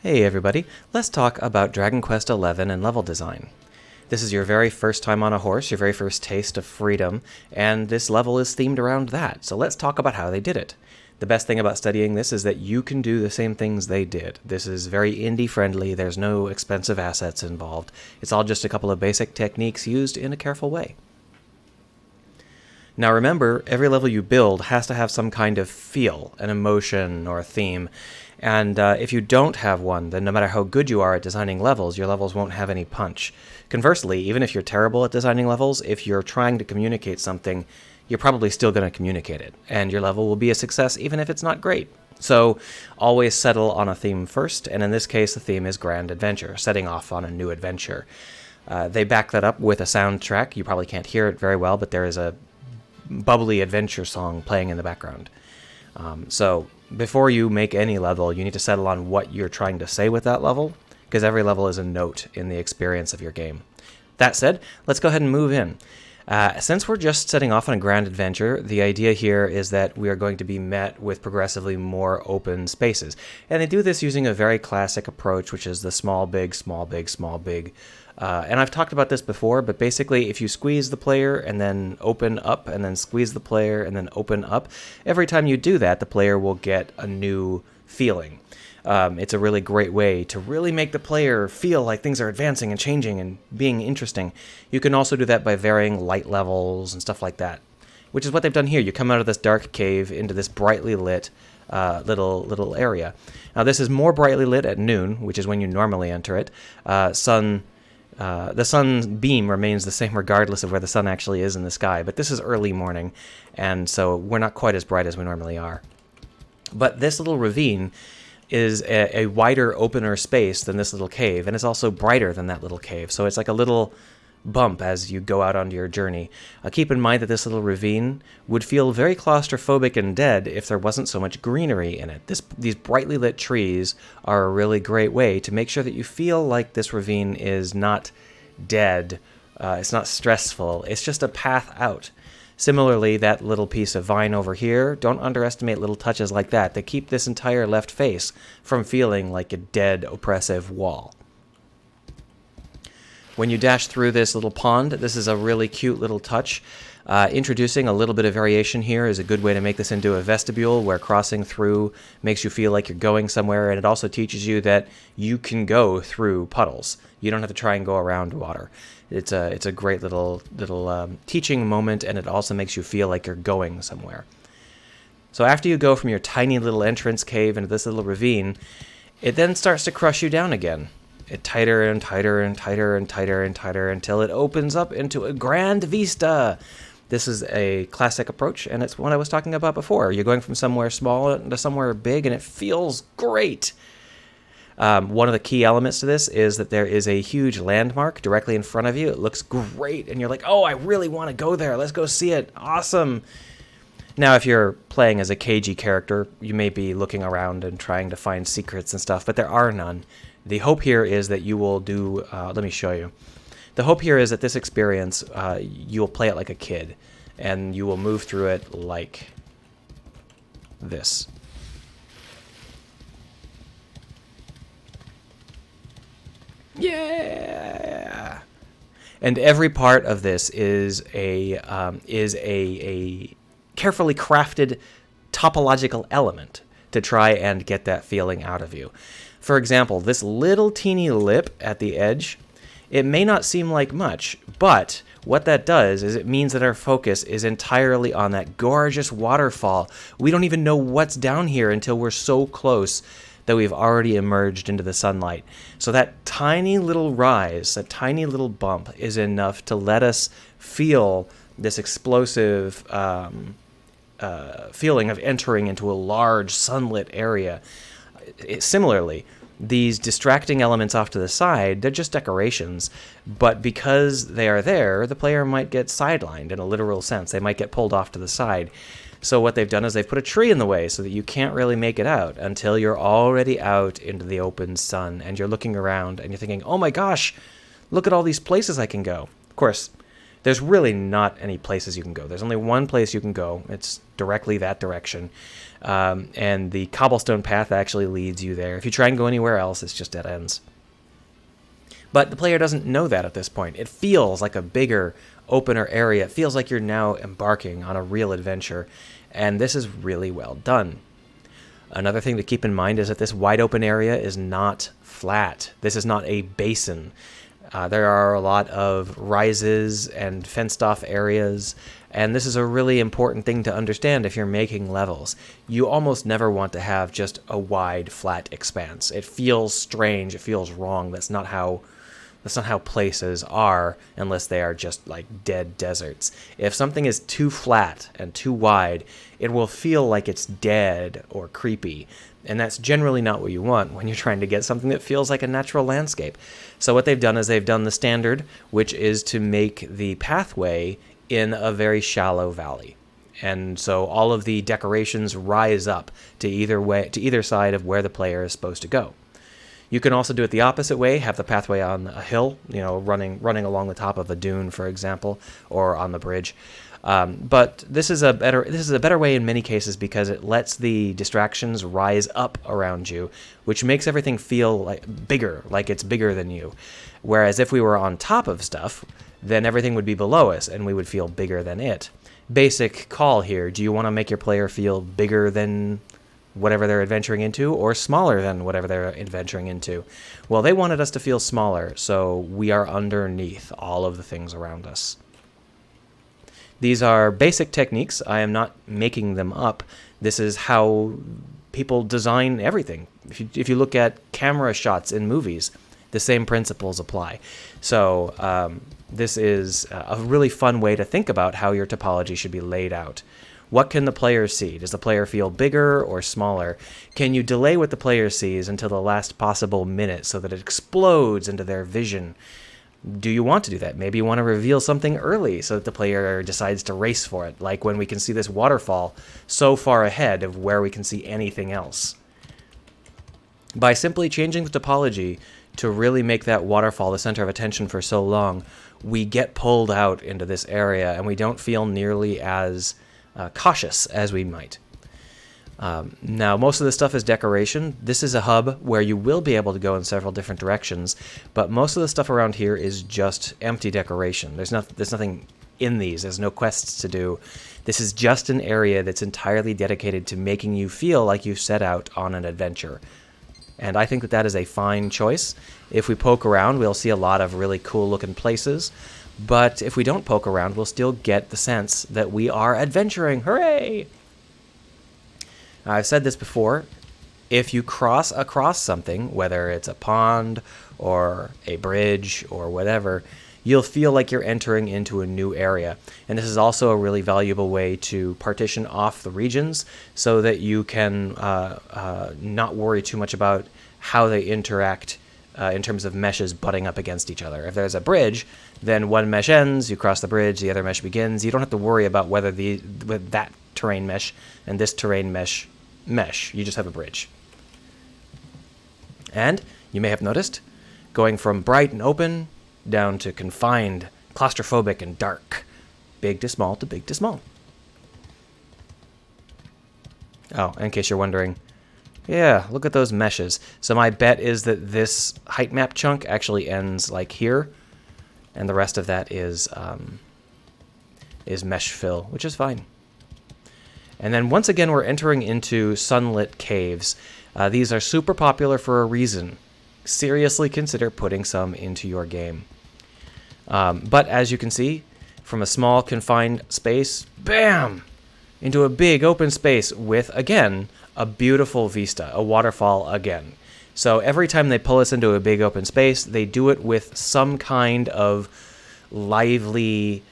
Hey everybody, let's talk about Dragon Quest XI and level design. This is your very first time on a horse, your very first taste of freedom, and this level is themed around that, so let's talk about how they did it. The best thing about studying this is that you can do the same things they did. This is very indie friendly, there's no expensive assets involved. It's all just a couple of basic techniques used in a careful way. Now remember, every level you build has to have some kind of feel, an emotion, or a theme. And if you don't have one, then no matter how good you are at designing levels, your levels won't have any punch. Conversely, even if you're terrible at designing levels, if you're trying to communicate something, you're probably still going to communicate it. And your level will be a success even if it's not great. So always settle on a theme first, and in this case the theme is Grand Adventure, setting off on a new adventure. They back that up with a soundtrack. You probably can't hear it very well, but there is a bubbly adventure song playing in the background. So before you make any level, you need to settle on what you're trying to say with that level, because every level is a note in the experience of your game. That said, let's go ahead and move in. Since we're just setting off on a grand adventure, the idea here is that we are going to be met with progressively more open spaces. And they do this using a very classic approach, which is the small, big, small, big, small, big. And I've talked about this before, but basically if you squeeze the player and then open up and then squeeze the player and then open up, every time you do that, the player will get a new feeling. It's a really great way to really make the player feel like things are advancing and changing and being interesting. You can also do that by varying light levels and stuff like that, which is what they've done here. You come out of this dark cave into this brightly lit little area. Now this is more brightly lit at noon, which is when you normally enter it. The sun's beam remains the same regardless of where the sun actually is in the sky, but this is early morning, and so we're not quite as bright as we normally are. But this little ravine is a wider, opener space than this little cave, and it's also brighter than that little cave, so it's like a little bump as you go out onto your journey. Keep in mind that this little ravine would feel very claustrophobic and dead if there wasn't so much greenery in it. These brightly lit trees are a really great way to make sure that you feel like this ravine is not dead, it's not stressful, it's just a path out. Similarly, that little piece of vine over here, don't underestimate little touches like that. They keep this entire left face from feeling like a dead, oppressive wall. When you dash through this little pond, this is a really cute little touch. Introducing a little bit of variation here is a good way to make this into a vestibule where crossing through makes you feel like you're going somewhere, and it also teaches you that you can go through puddles. You don't have to try and go around water. It's a great little teaching moment, and it also makes you feel like you're going somewhere. So after you go from your tiny little entrance cave into this little ravine, it then starts to crush you down again. It tighter and tighter and tighter and tighter and tighter until it opens up into a grand vista. This is a classic approach, and it's one I was talking about before. You're going from somewhere small to somewhere big, and it feels great. One of the key elements to this is that there is a huge landmark directly in front of you. It looks great, and you're like, oh, I really want to go there. Let's go see it. Awesome. Now, if you're playing as a cagey character, you may be looking around and trying to find secrets and stuff, but there are none. The hope here is that you will do, let me show you. The hope here is that this experience, you'll play it like a kid, and you will move through it like this. Yeah! And every part of this is a carefully crafted topological element to try and get that feeling out of you. For example, this little teeny lip at the edge, it may not seem like much, but what that does is it means that our focus is entirely on that gorgeous waterfall. We don't even know what's down here until we're so close that we've already emerged into the sunlight. So that tiny little rise, that tiny little bump is enough to let us feel this explosive feeling of entering into a large sunlit area. Similarly, these distracting elements off to the side, they're just decorations, but because they are there, the player might get sidelined in a literal sense. They might get pulled off to the side. So what they've done is they've put a tree in the way so that you can't really make it out until you're already out into the open sun and you're looking around and you're thinking, oh my gosh, look at all these places I can go. Of course, There's really not any places you can go. There's only one place you can go. It's directly that direction. And the cobblestone path actually leads you there. If you try and go anywhere else, it's just dead ends. But the player doesn't know that at this point. It feels like a bigger, opener area. It feels like you're now embarking on a real adventure. And this is really well done. Another thing to keep in mind is that this wide open area is not flat. This is not a basin. There are a lot of rises and fenced-off areas, and this is a really important thing to understand if you're making levels. You almost never want to have just a wide, flat expanse. It feels strange. It feels wrong. That's not how places are, unless they are just like dead deserts. If something is too flat and too wide, it will feel like it's dead or creepy. And that's generally not what you want when you're trying to get something that feels like a natural landscape. So what they've done is they've done the standard, which is to make the pathway in a very shallow valley. And so all of the decorations rise up to either side of where the player is supposed to go. You can also do it the opposite way, have the pathway on a hill, running along the top of a dune, for example, or on the bridge. But this is a better way in many cases because it lets the distractions rise up around you, which makes everything feel like it's bigger than you. Whereas if we were on top of stuff, then everything would be below us and we would feel bigger than it. Basic call here: do you want to make your player feel bigger than whatever they're adventuring into, or smaller than whatever they're adventuring into? Well, they wanted us to feel smaller, so we are underneath all of the things around us. These are basic techniques. I am not making them up. This is how people design everything. If you look at camera shots in movies, the same principles apply. So this is a really fun way to think about how your topology should be laid out. What can the player see? Does the player feel bigger or smaller? Can you delay what the player sees until the last possible minute so that it explodes into their vision? Do you want to do that? Maybe you want to reveal something early so that the player decides to race for it, like when we can see this waterfall so far ahead of where we can see anything else. By simply changing the topology to really make that waterfall the center of attention for so long, we get pulled out into this area and we don't feel nearly as cautious as we might. Now, most of this stuff is decoration. This is a hub where you will be able to go in several different directions, but most of the stuff around here is just empty decoration. There's nothing in these. There's no quests to do. This is just an area that's entirely dedicated to making you feel like you set out on an adventure. And I think that is a fine choice. If we poke around, we'll see a lot of really cool-looking places. But if we don't poke around, we'll still get the sense that we are adventuring. Hooray! I've said this before. If you cross across something, whether it's a pond or a bridge or whatever, you'll feel like you're entering into a new area. And this is also a really valuable way to partition off the regions so that you can not worry too much about how they interact in terms of meshes butting up against each other. If there's a bridge, then one mesh ends, you cross the bridge, the other mesh begins. You don't have to worry about whether with that terrain mesh and this terrain mesh. You just have a bridge. And you may have noticed, going from bright and open down to confined, claustrophobic, and dark. Big to small to big to small. Oh, in case you're wondering, yeah, look at those meshes. So my bet is that this height map chunk actually ends like here, and the rest of that is mesh fill, which is fine. And then once again, we're entering into Sunlit Caves. These are super popular for a reason. Seriously consider putting some into your game. But as you can see, from a small confined space, bam! Into a big open space with, again, a beautiful vista, a waterfall again. So every time they pull us into a big open space, they do it with some kind of lively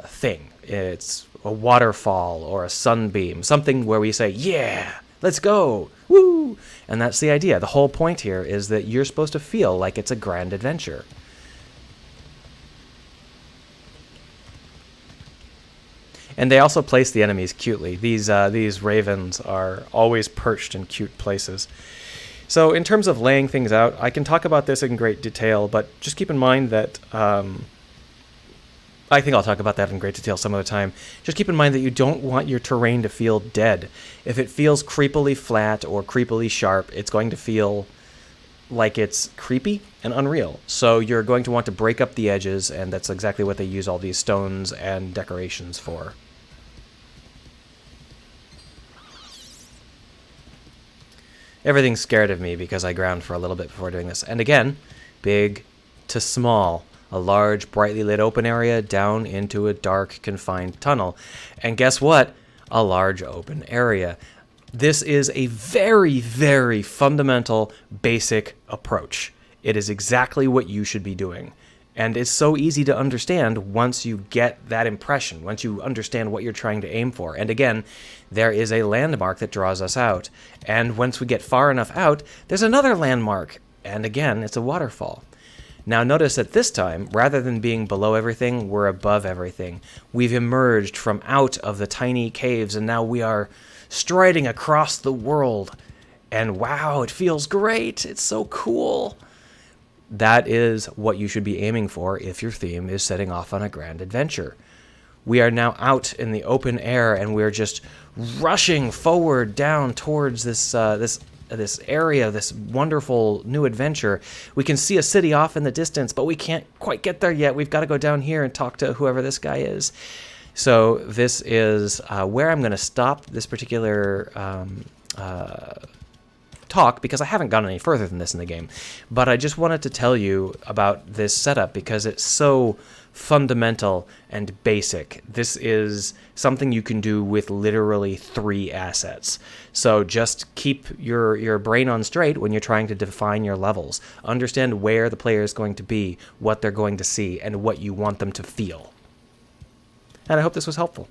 thing. It's a waterfall or a sunbeam, something where we say, yeah, let's go, woo! And that's the idea. The whole point here is that you're supposed to feel like it's a grand adventure. And they also place the enemies cutely. These ravens are always perched in cute places. So in terms of laying things out, I can talk about this in great detail, but just keep in mind that I think I'll talk about that in great detail some other time. Just keep in mind that you don't want your terrain to feel dead. If it feels creepily flat or creepily sharp, it's going to feel like it's creepy and unreal. So you're going to want to break up the edges, and that's exactly what they use all these stones and decorations for. Everything's scared of me because I ground for a little bit before doing this. And again, big to small. A large, brightly lit open area down into a dark, confined tunnel. And guess what? A large open area. This is a very, very fundamental, basic approach. It is exactly what you should be doing. And it's so easy to understand once you get that impression, once you understand what you're trying to aim for. And again, there is a landmark that draws us out. And once we get far enough out, there's another landmark. And again, it's a waterfall. Now notice that this time, rather than being below everything, we're above everything. We've emerged from out of the tiny caves, and now we are striding across the world. And wow, it feels great. It's so cool. That is what you should be aiming for if your theme is setting off on a grand adventure. We are now out in the open air, and we're just rushing forward down towards this area, this wonderful new adventure. We can see a city off in the distance, but we can't quite get there yet. We've got to go down here and talk to whoever this guy is. So this is where I'm going to stop this particular talk, because I haven't gone any further than this in the game. But I just wanted to tell you about this setup because it's so fundamental and basic. This is something you can do with literally 3 assets. So just keep your brain on straight when you're trying to define your levels. Understand where the player is going to be, what they're going to see, and what you want them to feel. And I hope this was helpful.